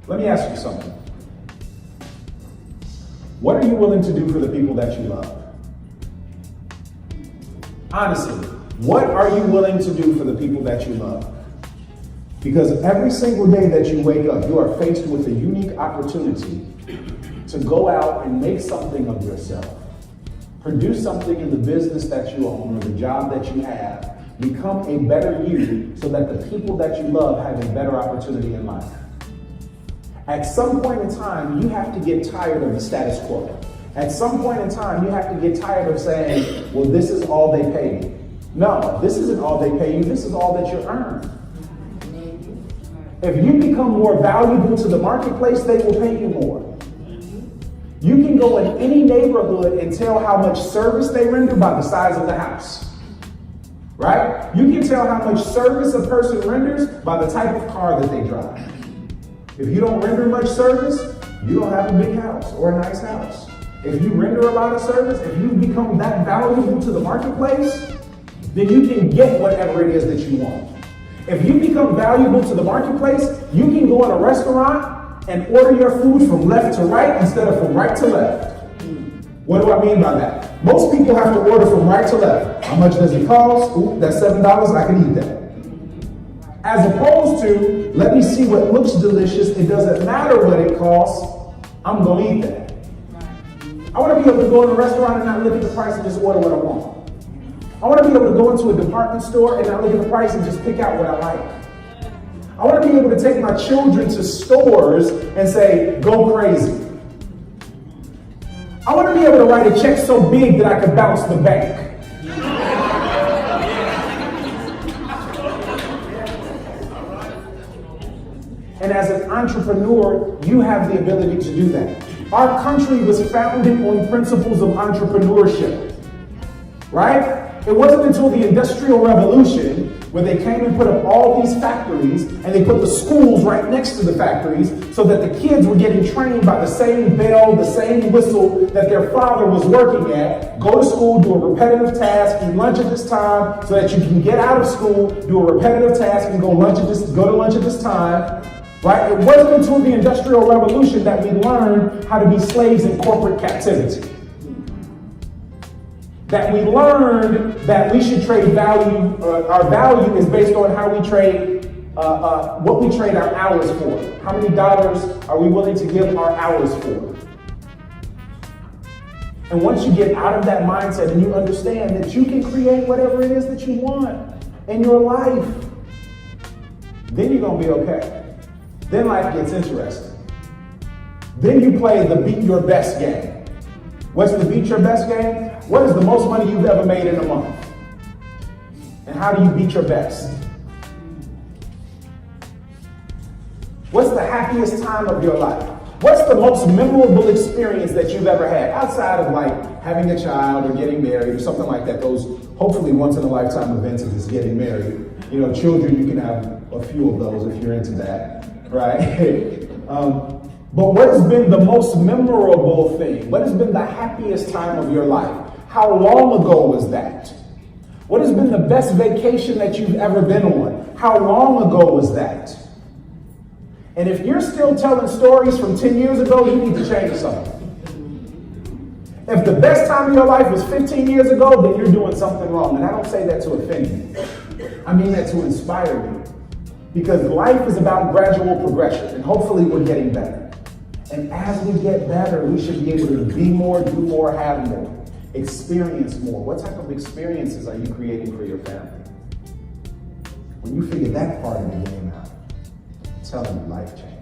Let me ask you something. What are you willing to do for the people that you love? Honestly, what are you willing to do for the people that you love? Because every single day that you wake up, you are faced with a unique opportunity to go out and make something of yourself. Produce something in the business that you own or the job that you have. Become a better you so that the people that you love have a better opportunity in life. At some point in time, you have to get tired of the status quo. At some point in time, you have to get tired of saying, well, this is all they pay me. No, this isn't all they pay you. This is all that you earn. If you become more valuable to the marketplace, they will pay you more. You can go in any neighborhood and tell how much service they render by the size of the house. Right? You can tell how much service a person renders by the type of car that they drive. If you don't render much service, you don't have a big house or a nice house. If you render a lot of service, if you become that valuable to the marketplace, then you can get whatever it is that you want. If you become valuable to the marketplace, you can go in a restaurant and order your food from left to right instead of from right to left. What do I mean by that? Most people have to order from right to left. How much does it cost? Ooh, that's $7, I can eat that. As opposed to, let me see what looks delicious, it doesn't matter what it costs, I'm gonna eat that. I wanna be able to go in a restaurant and not look at the price and just order what I want. I want to be able to go into a department store and not look at the price and just pick out what I like. I want to be able to take my children to stores and say, go crazy. I want to be able to write a check so big that I can bounce the bank. And as an entrepreneur, you have the ability to do that. Our country was founded on principles of entrepreneurship, right? It wasn't until the Industrial Revolution where they came and put up all these factories and they put the schools right next to the factories so that the kids were getting trained by the same bell, the same whistle that their father was working at. Go to school, do a repetitive task, eat lunch at this time so that you can get out of school, do a repetitive task and go to lunch at this time. Right? It wasn't until the Industrial Revolution that we learned how to be slaves in corporate captivity. That we learned that we should trade value, our value is based on how we trade, what we trade our hours for. How many dollars are we willing to give our hours for? And once you get out of that mindset and you understand that you can create whatever it is that you want in your life, then you're gonna be okay. Then life gets interesting. Then you play the beat your best game. What's the beat your best game? What is the most money you've ever made in a month? And how do you beat your best? What's the happiest time of your life? What's the most memorable experience that you've ever had outside of like having a child or getting married or something like that? Those hopefully once in a lifetime events of just getting married. You know, children, you can have a few of those if you're into that, right? But what has been the most memorable thing? What has been the happiest time of your life? How long ago was that? What has been the best vacation that you've ever been on? How long ago was that? And if you're still telling stories from 10 years ago, you need to change something. If the best time of your life was 15 years ago, then you're doing something wrong. And I don't say that to offend you. I mean that to inspire you. Because life is about gradual progression, and hopefully we're getting better. And as we get better, we should be able to be more, do more, have more, experience more. What type of experiences are you creating for your family? When you figure that part of the game out, I'm telling you, life changes.